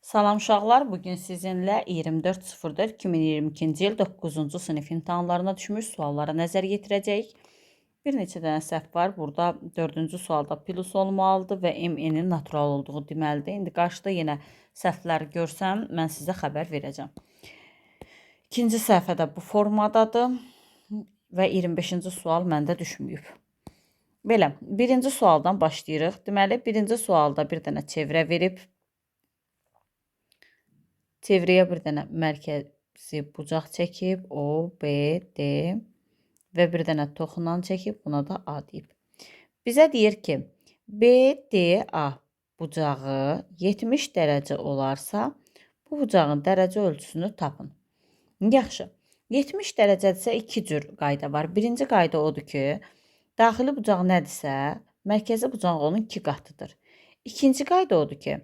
Salam uşaqlar, bugün sizinlə 24.04.2022-ci il 9-cu sinif imtahanlarına düşmüş suallara nəzər yetirəcəyik. Bir neçə dənə səhv var. Burada 4-cü sualda plus olmalıdır və MN-in natural olduğu deməlidir. İndi qarşıda yenə səhvləri görsəm, mən sizə xəbər verəcəm. İkinci səhvədə bu formadadır və 25-ci sual məndə düşməyib. Belə, birinci sualdan başlayırıq. Deməli, birinci sualda bir dənə çevrə verib. Çevrəyə bir dənə mərkəzi bucaq çəkib, O, B, D və bir dənə toxunan çəkib, buna da A deyib. Bizə deyir ki, BDA bucağı 70 dərəcə olarsa, bu bucağın dərəcə ölçüsünü tapın. Yaxşı, 70 dərəcədirsə iki cür qayda var. Birinci qayda odur ki, daxili bucaq nədirsə, mərkəzi bucaq onun 2 qatıdır. İkinci qayda odur ki,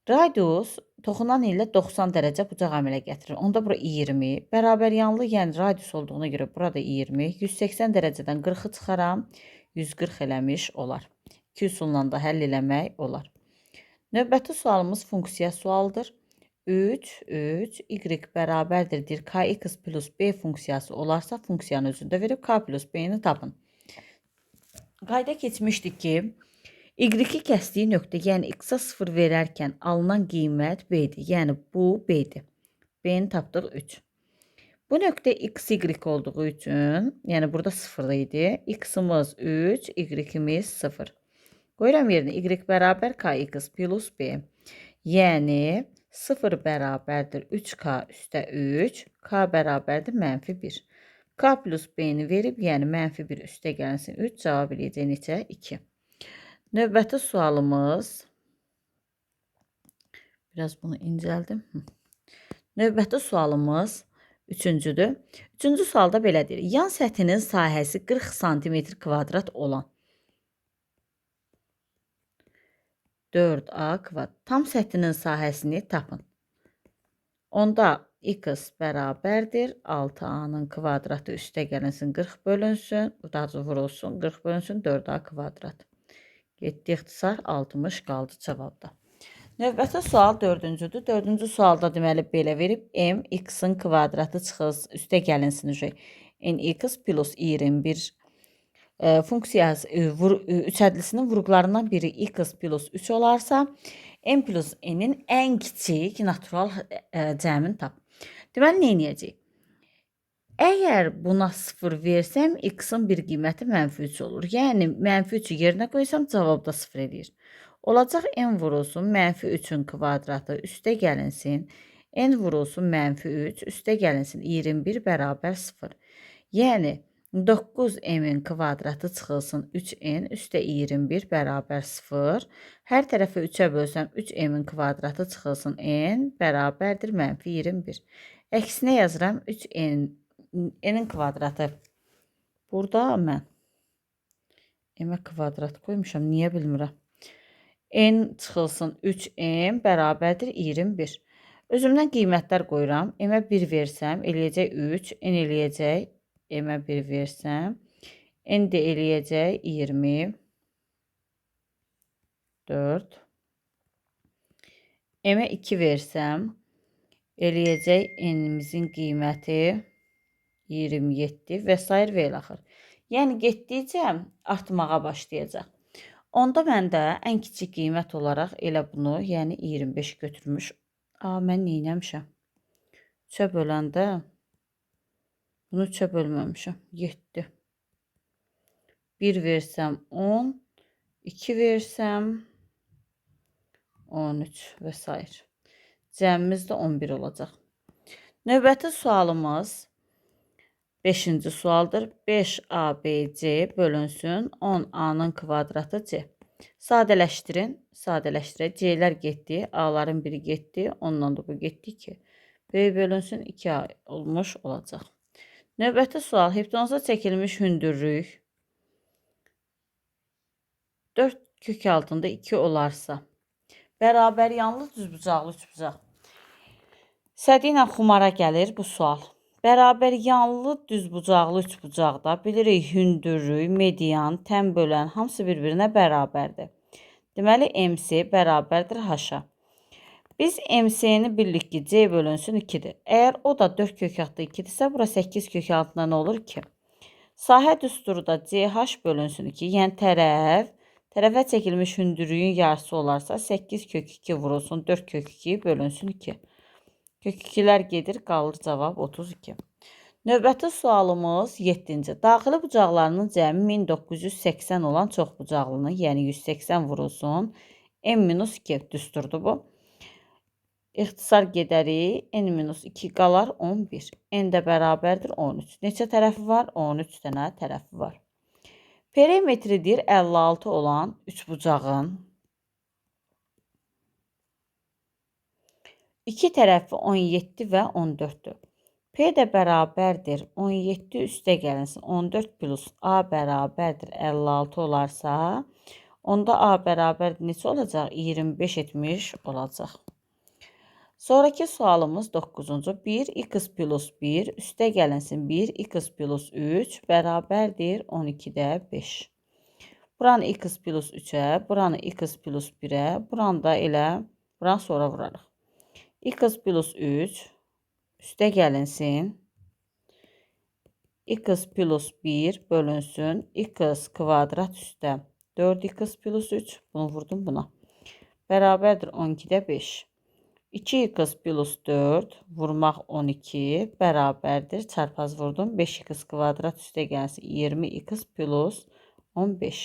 radius toxunan ilə 90 dərəcə bucaq əmələ gətirir. Onda bura 20, bərabər yanlı, yəni radius olduğuna görə burada 20, 180 dərəcədən 40-ı çıxaram, 140 eləmiş olar. 2 üsulla da həll eləmək olar. Növbəti sualımız funksiya sualıdır. 3, y bərabərdir deyir. Kx plus b funksiyası olarsa funksiyanın özündə verib k plus b-ni tapın. Qayda keçmişdik ki, y-i kəsdiyi nöqtə, yəni x-a 0 verərkən alınan qiymət b-dir. Yəni bu b-dir. B-ni tapdıq 3. Bu nöqtə x, y olduğu üçün, yəni burada 0 idi. X-imiz 3, y-imiz 0. Qoyuram yerinə y bərabər kx plus b. Yəni 0 bərabərdir 3k üstə 3, k bərabərdir -1. K plus b-ni verib, yəni -1 üstə gəlsin 3, cavab eləyəcək neçə? 2. Növbəti sualımız, biraz bunu incəldim. Növbəti sualımız üçüncüdür. Üçüncü sualda belə deyir. Yan səthinin sahəsi 40 cm kvadrat olan 4a kvadrat. Tam səthinin sahəsini tapın. Onda x bərabərdir 6a-nın kvadratı üstə gəlinsin 40 bölünsün, daha vurulsun 40 bölünsün 4a kvadrat. Getdi ixtisar 60 qaldı cavabda. Növbəti sual dördüncüdür. Dördüncü sualda deməli belə verib. M x-in kvadratı çıxılsın, üstə gəlinsin. N-x plus 21 funksiyası üçədlisinin vurğularından biri x plus 3 olarsa, m plus n-in ən kiçik natural cəmini tap. Deməli, nə edəcəyik? Əgər buna 0 versəm, x-in bir qiyməti -3 olur. Yəni, -3-ü yerinə qoysam, cavabda 0 edir. Olacaq n vurulsun -3-ün kvadratı üstə gəlinsin. N vurulsun -3 üstə gəlinsin 21 bərabər 0. Yəni, 9m-in kvadratı çıxılsın 3n üstə 21 bərabər 0. Hər tərəfə 3-ə bölsəm 3m-in kvadratı çıxılsın n bərabərdir -21. Əksinə yazıram 3n-in kvadratı. Burada mən m-ə kvadrat qoymuşam, niyə bilmirəm. N çıxılsın 3m bərabərdir 21. Özümdən qiymətlər qoyuram. M-ə 1 versəm, eləyəcək 3. N eləyəcək, M-ə 1 versəm, N də eləyəcək 24. M-ə 2 versəm, eləyəcək N-imizin qiyməti 27 və s. və ilaxır. Yəni, getdikcə artmağa başlayacaq. Onda məndə ən kiçik qiymət olaraq elə bunu, yəni 25 götürmüş. Mən neynəmişəm? 3-ə böləndə bunu 3-ə bölməmişəm. 7. 1 versəm 10, 2 versəm 13 və s. Cəmimiz də 11 olacaq. Növbəti sualımız 5-ci sualdır. 5ABC bölünsün 10A-nın kvadratı C. Sadələşdirin. Sadələşdirək. C-lər getdi. A-ların biri getdi. Ondan da bu getdi ki, B bölünsün 2A olmuş olacaq. Növbəti sual. Hipnoza çəkilmiş hündürlük 4 kök altında 2 olarsa, bərabər yanlı düzbucaqlı üçbucaq. Sədi ilə xumara gəlir bu sual. Bərabər yanlı düzbucaqlı üçbucaqda bilirik hündürlük, median, tən bölən hamısı bir-birinə bərabərdir. Deməli, MC bərabərdir H-a. Biz MC'ni bildik ki C bölünsün 2'dir. Eğer o da 4 kök altı 2'dirsə, bura 8 kök altında ne olur ki? Sahə düsturu da CH bölünsün 2. Yəni tərəfə çəkilmiş hündürlüyün yarısı olarsa 8 kök 2 vurulsun 4 kök 2 bölünsün 2. Kök 2'lər gedir, qalır cavab 32. Növbəti sualımız 7-ci. Daxili bucaqlarının cəmi 1980 olan çoxbucaqlının, yəni 180 vurulsun. N-2 düsturdur bu. İxtisar gedərik. N-2 qalar 11. N də bərabərdir 13. Neçə tərəfi var? 13 dənə tərəfi var. Perimetridir 56 olan üçbucağın iki tərəfi 17 və 14-dür. P də bərabərdir 17 üstə gəlinsin 14 plus A bərabərdir 56 olarsa, onda A bərabərdir neçə olacaq? 25 etmiş olacaq. Sonraki sualımız 9-cu. 1x plus 1 üstə gəlinsin 1x plus 3 bərabərdir 12-də 5. Buranı x plus 3-ə, buranı x plus 1-ə, buranı da elə, buranı sonra vurarıq. X plus 3 üstə gəlinsin. X plus 1 bölünsün. X kvadrat üstə 4x plus 3. Bunu vurdum buna. Bərabərdir 12-də 5. 2x plus 4 vurmaq 12 bərabərdir. Çarpaz vurdum. 5x kvadrat üstə gəlsin. 20x plus 15.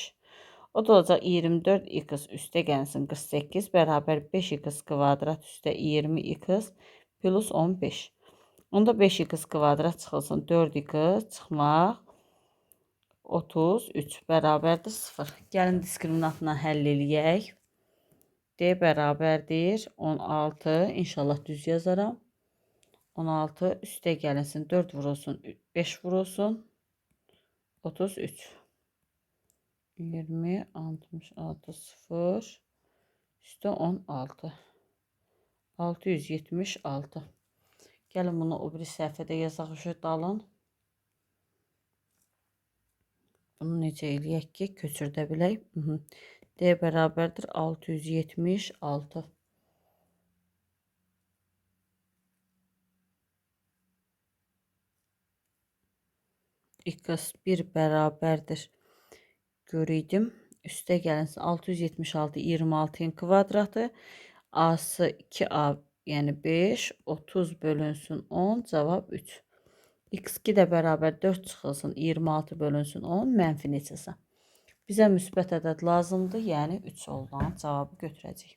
O da olacaq 24x üstə gəlsin 48 bərabər 5x kvadrat üstə 20x plus 15. Onda 5x kvadrat çıxılsın 4x çıxmaq 33 bərabərdir 0. Gəlin diskriminantla həll eləyək. D bərabərdir 16. İnşallah düz yazaram. 16 üstə gəlinsin 4 vurulsun 5 vurulsun 33. 20, 66, 0, üstə 16. 676. Gəlin bunu o biri səhifədə yazaq dalın. Bunu necə eləyək ki, köçürdə bilək. D bərabərdir 676. X 1 bərabərdir. Görüydüm. Üstə gəlinsin 676 26-ın kvadratı. A-sı 2A yəni 5. 30 bölünsün 10. Cavab 3. X2 də bərabər 4 çıxılsın 26 bölünsün 10. Mənfi neçəsə. Bizə müsbət ədəd lazımdır. Yəni 3 olan cavabı götürəcəyik.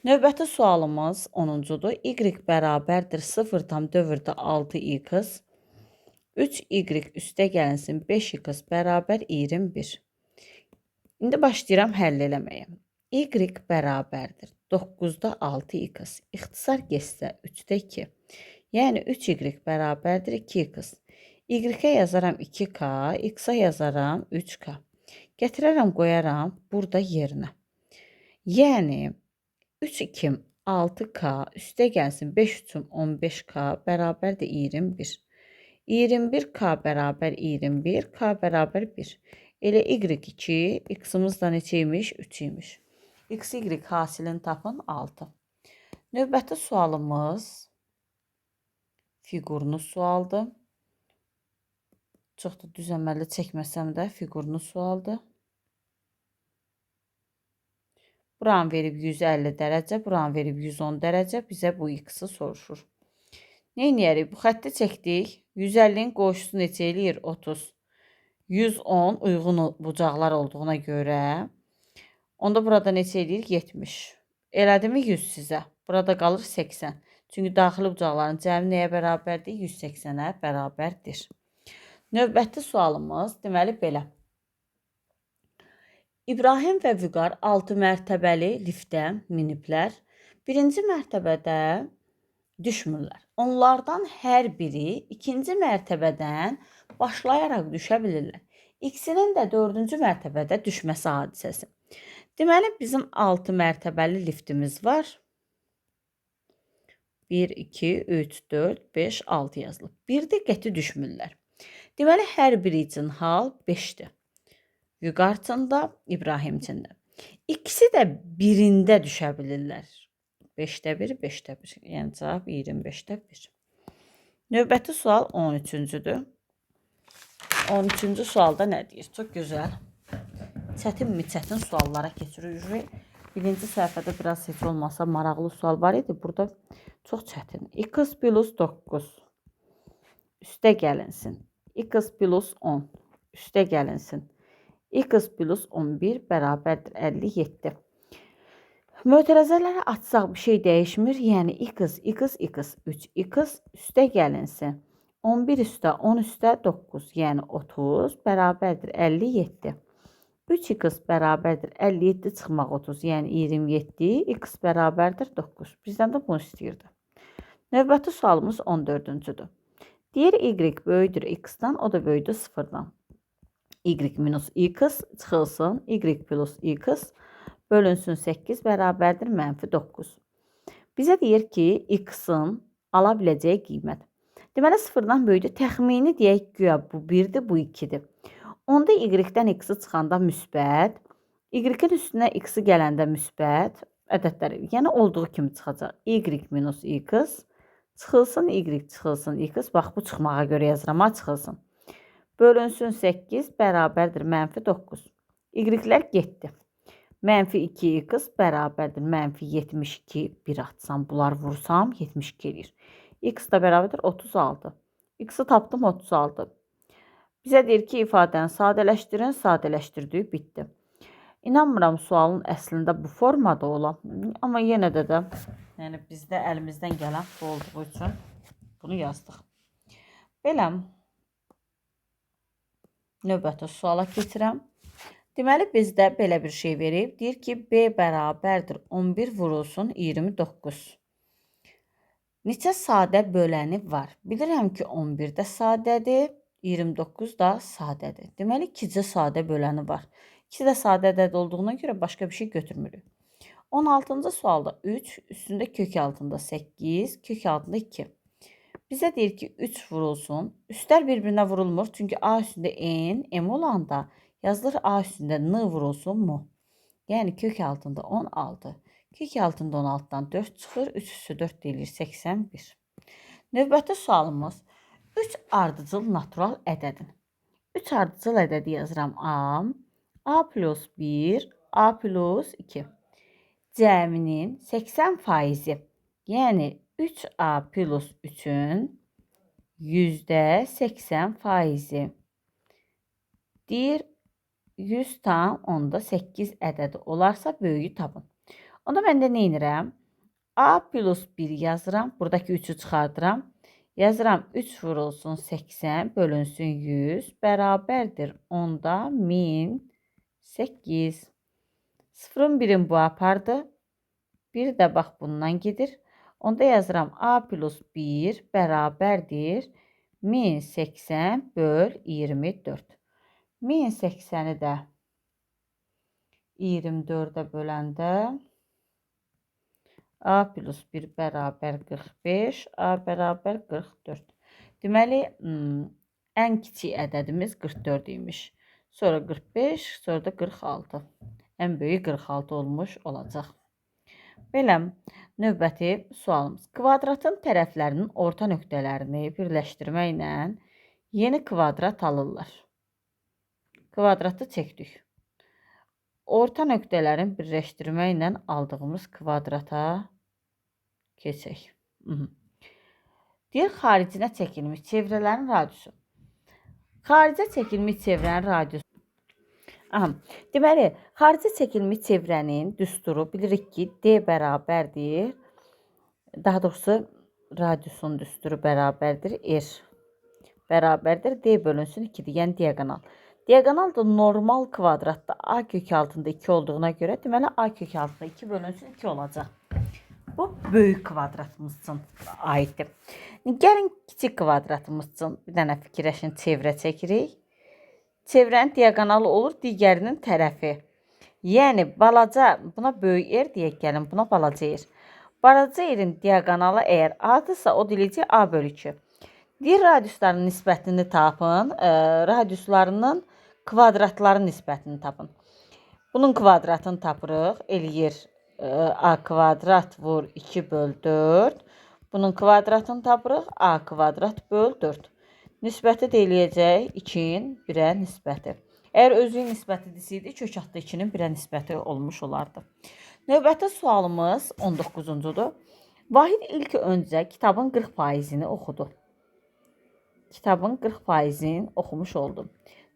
Növbəti sualımız 10-cudur. Y bərabərdir 0,6x. 3y üstə gəlinsin 5x bərabər 21. İndi başlayıram həll eləməyə. Y bərabərdir 9-da 6x. İxtisar getsə 3-də 2. Yəni 3y bərabərdir 2x. Y-ə yazaram 2k, x-a yazaram 3k. Gətirərəm, qoyaram burada yerinə. Yəni 3 2 6k üstə gəlsin 5 3 15k bərabərdir 21. 21k bərabər 21, k bərabər 1. Elə y2, x-imiz da neçə imiş? 3 imiş. X, y hasilini tapın 6. Növbəti sualımız fiqurlu sualdır. Çox da düz əməlli çəkməsəm də fiqurlu sualdır. Buranı verib 150 dərəcə, buranı verib 110 dərəcə. Bizə bu x-i soruşur. Nə edərik? Bu xətti çəkdik. 150-nin qoşusu neçə eləyir? 30. 110 uyğun bucaqlar olduğuna görə. Onda burada neçə eləyir? 70. Elədimi 100 sizə? Burada qalır 80. Çünki daxili bucaqların cəmi nəyə bərabərdir? 180-ə bərabərdir. Növbəti sualımız deməli belə. İbrahim və Vüqar 6 mərtəbəli liftə miniblər. Birinci mərtəbədə düşmürlər. Onlardan hər biri ikinci mərtəbədən başlayaraq düşə bilirlər. İkisinin də dördüncü mərtəbədə düşməsi hadisəsi. Deməli, bizim 6 mərtəbəli liftimiz var. 1, 2, 3, 4, 5, 6 yazılıb. Bir də qəti düşmürlər. Deməli, hər biri üçün hal 5-dir. Vüqar üçün də, İbrahim üçün də. İkisi də birində düşə bilirlər. 5-də 1, 5-də 1. Yəni cavab 25-də 1. Növbəti sual 13-cüdür. 13-cü sualda nə deyir? Çox gözəl. Çətin mi çətin suallara keçirik. Birinci səhifədə biraz heç olmasa maraqlı sual var idi. Burada çox çətin. X plus 9 üstə gəlinsin. X plus 10 üstə gəlinsin. X plus 11 bərabərdir 57. Mötərizələri açsaq bir şey dəyişmir. Yəni x 3x üstə gəlinsin. 11 üstə 10 üstə 9 yəni 30 bərabərdir 57. 3x bərabərdir 57 çıxmaq 30 yəni 27. X bərabərdir 9. Bizdən də bunu istəyirdi. Növbəti sualımız 14-cüdür. Deyir y böyüdür x-dan, o da böyüdür 0-dan. Y minus x çıxılsın. Y plus x bölünsün 8 bərabərdir -9. Bizə deyir ki, x-in ala biləcəyi qiymət. Deməli, 0-dan böyüdür. Təxmini deyək, güya bu 1-dir, bu 2-dir. Onda y-dən x-i çıxanda müsbət, y-in üstünə x-i gələndə müsbət ədədlər, yəni olduğu kimi çıxacaq. Y minus x çıxılsın, y çıxılsın, x. Bax, bu çıxmağa görə yazıram, çıxılsın. Bölünsün 8 bərabərdir -9. Y-lər getdi. -2x bərabərdir -72. 1 atsam, bunlar vursam 72 edir. X da bərabərdir 36. X-i tapdım 36. Bizə deyir ki, ifadəni sadələşdirin, sadələşdirdik, bitdi. İnanmıram sualın əslində bu formada olan, amma yenə də yəni bizdə əlimizdən gələn bu olduğu üçün bunu yazdıq. Belə, növbəti suala keçirəm. Deməli, bizdə belə bir şey verib. Deyir ki, B bərabərdir 11 vurulsun 29. Neçə sadə böləni var? Bilirəm ki, 11 də sadədir. 29 da sadədir. Deməli, 2-ci sadə böləni var. 2 də sadə ədəd olduğuna görə başqa bir şey götürmürük. 16-cı sualda 3, üstündə kök altında 8, kök altında 2. Bizə deyir ki, 3 vurulsun. Üstlər bir-birinə vurulmur. Çünki A üstündə n, m olanda yazılır A üstündə n vurulsun mu? Yəni, kök altında 16. Kök altında 16-dan 4 çıxır. 3 üstü 4 deyilir 81. Növbəti sualımız 3 ardıcıl natural ədədin. 3 ardıcıl ədədi yazıram A plus 1, A plus 2. Cəminin 80%, yəni 3A plus 3-ün %80%. Deyir, 100 tam onda 8 ədədi olarsa böyüyü tapın. Onda mən də nə edirəm? A plus 1 yazıram, buradakı 3-ü çıxardıram. Yazıram 3 vurulsun 80 bölünsün 100 bərabərdir 10-da 1008. 0-ın 1-in bu apardı. 1 də bax bundan gedir. Onda yazıram A plus 1 bərabərdir 1080 böl 24. 1080-i də 24-ə böləndə A plus 1 bərabər 45, A bərabər 44. Deməli, ən kiçik ədədimiz 44 imiş. Sonra 45, sonra da 46. Ən böyük 46 olmuş olacaq. Belə, növbəti sualımız. Kvadratın tərəflərinin orta nöqtələrini birləşdirməklə yeni kvadrat alırlar. Kvadratı çəkdik. Orta nöqtələrin birləşdirməklə aldığımız kvadrata keçək. Deyir, xaricinə çəkilmiş çevrələrin radiusu. Xaricə çəkilmiş çevrənin radiusu. Deməli, xaricə çəkilmiş çevrənin düsturu bilirik ki, D bərabərdir. Daha doğrusu, radiusun düsturu bərabərdir R. Bərabərdir D bölünsün 2-dir, yəni diagonal. Diagonal da normal kvadratda A kök altında 2 olduğuna görə, deməli A kök altında 2 bölünsün 2 olacaq. Bu, böyük kvadratımız üçün aiddir. Gəlin, kiçik kvadratımız üçün bir dənə fikirləşin, çevrə çəkirik. Çevrənin diagonalı olur digərinin tərəfi. Yəni, balaca, buna böyük R deyək, gəlin, buna balaca R. Balaca R-in diagonalı əgər A-dırsa, o deyiləcək A bölü 2. Deyir, radiusların nisbətini tapın, radiuslarının kvadratların nisbətini tapın. Bunun kvadratını tapırıq, eləyir a kvadrat vur 2 böl 4. Bunun kvadratını tapırıq. A kvadrat böl 4. Nisbəti deyiləcək 2-nin 1-ə nisbəti. Əgər özünün nisbəti desəydi, kök altı 2-nin 1-ə nisbəti olmuş olardı. Növbəti sualımız 19-cudur. Vahid ilk öncə kitabın 40%-ni oxudu. Kitabın 40%-ni oxumuş oldu.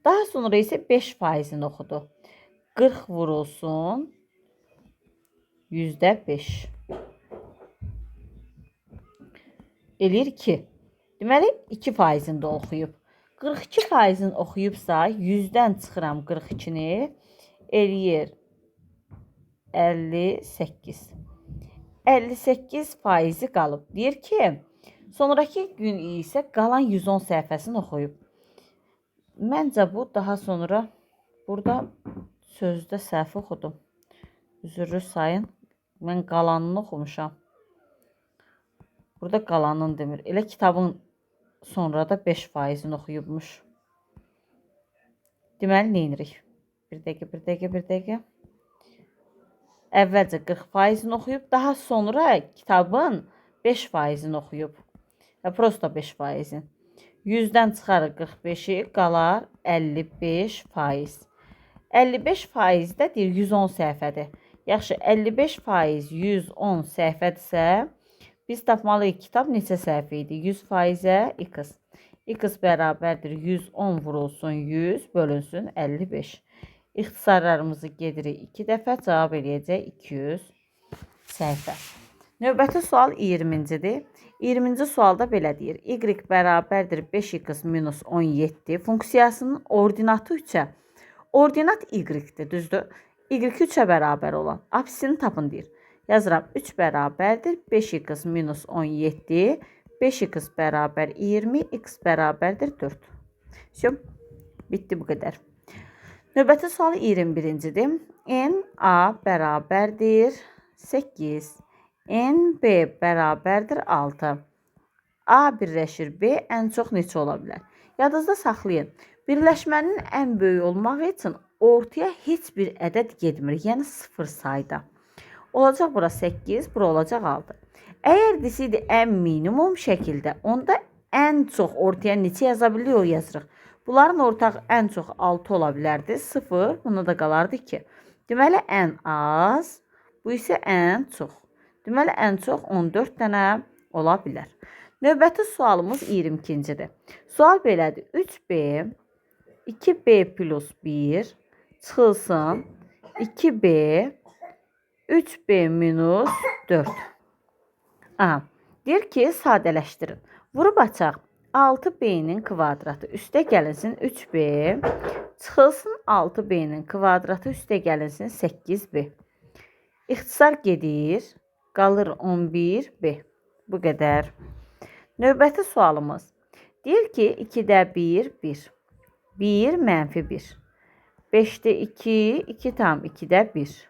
Daha sonra isə 5%-ni oxudu. 40 vurulsun %5. Eləyir 2. Deməli 2%-ni də oxuyub. 42%-ni oxuyubsa 100-dən çıxıram 42-ni, eləyir 58. 58% qalıb. Deyir ki, sonraki gün isə qalan 110 səhifəsini oxuyub. Məncə bu daha sonra burada sözdə səhv oxudum. Üzrlü sayın. Mən qalanını oxumuşam. Burada qalanını demir. Elə kitabın sonra da 5%-ni oxuyubmuş. Deməli, neyinirik? Bir dəqiqə. Əvvəlcə 40%-ni oxuyub, daha sonra kitabın 5%-ni oxuyub. Prosta 5%. 100-dən çıxarır 45-i, qalar 55%. 55% də deyir 110 səhifədir. Yaxşı, 55% 110 səhifədirsə, biz tapmalıyıq kitab neçə səhifə idi? 100%-ə x. X bərabərdir 110 vurulsun 100 bölünsün 55. İxtisarlarımızı gedirik 2 dəfə, cavab eləyəcək 200 səhifə. Növbəti sual 20-cidir. 20-ci sualda belə deyir. Y bərabərdir 5x minus 17 funksiyasının ordinatı 3-ə. Ordinat y-dir, düzdür? Y 3-ə bərabər olan apsisini tapın deyir. Yazıram 3 bərabərdir 5x minus 17, 5x bərabər 20, x bərabərdir 4. Şimdi, bitdi bu qədər. Növbəti sual 21-cidir. N A bərabərdir 8, N B bərabərdir 6. A birləşir B ən çox neçə ola bilər? Yadınızda saxlayın. Birləşmənin ən böyük olmaq üçün ortaya heç bir ədəd getmir, yəni 0 sayda. Olacaq bura 8, bura olacaq 6. Əgər desəydi ən minimum şəkildə, onda ən çox ortaya neçə yaza bilirik, o yazırıq. Bunların ortaq ən çox 6 ola bilərdi, 0, buna da qalardı 2. Deməli, ən az, bu isə ən çox. Deməli, ən çox 14 dənə ola bilər. Növbəti sualımız 22-cidir. Sual belədir. 3B, 2B plus 1 çıxılsın 2B, 3B minus 4. Aha, deyir ki, sadələşdirin. Vurub açaq. 6B-nin kvadratı üstə gəlinsin 3B, çıxılsın 6B-nin kvadratı üstə gəlinsin 8B. İxtisar gedir, qalır 11B. Bu qədər. Növbəti sualımız. Deyir ki, 2-də 1, 1. 1 mənfi 1. 5-də 2, 2 tam 2-də 1.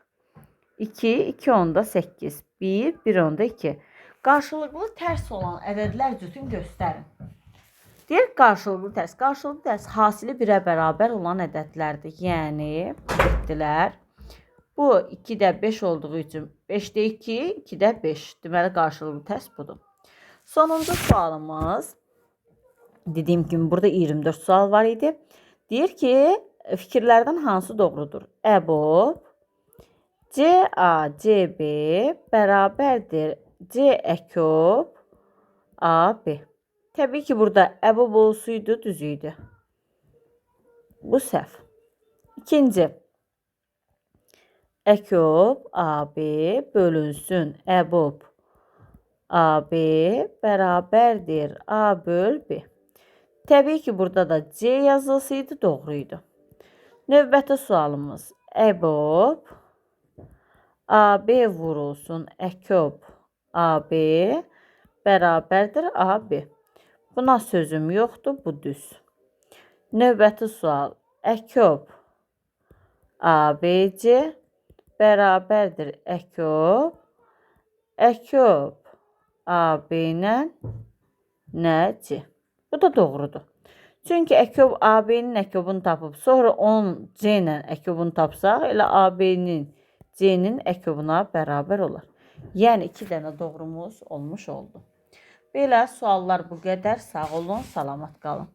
2, 2 onda 8. 1, 1 onda 2. Qarşılıqlı tərs olan ədədlər cütün göstərin. Deyir qarşılıqlı tərs. Qarşılıqlı tərs hasili 1-ə bərabər olan ədədlərdir. Yəni, etdilər. Bu 2-də 5 olduğu üçün 5-də 2, 2-də 5. Deməli, qarşılıqlı tərs budur. Sonuncu sualımız, dediyim kimi burada 24 sual var idi. Deyir ki, fikirlərdən hansı doğrudur? EBOB, CA, CB bərabərdir C EKOB, AB. Təbii ki, burada EBOB olsaydı, düz idi. Bu səhv. İkinci, EKOB, AB bölünsün EBOB, AB bərabərdir A böl B. Təbii ki, burada da C yazılsaydı doğruydu. Növbəti sualımız EBOB, AB vurulsun EKOB, AB bərabərdir AB. Buna sözüm yoxdur, bu düz. Növbəti sual EKOB, ABC bərabərdir EKOB, EKOB AB ilə NC. Bu da doğrudur. Çünki EKOB AB-nin EKOB-unu tapıb, sonra onun C ilə EKOB-unu tapsaq, elə AB-nin C-nin ekubuna bərabər olar. Yəni 2 dənə doğrumuz olmuş oldu. Belə suallar bu qədər. Sağ olun, salamat qalın.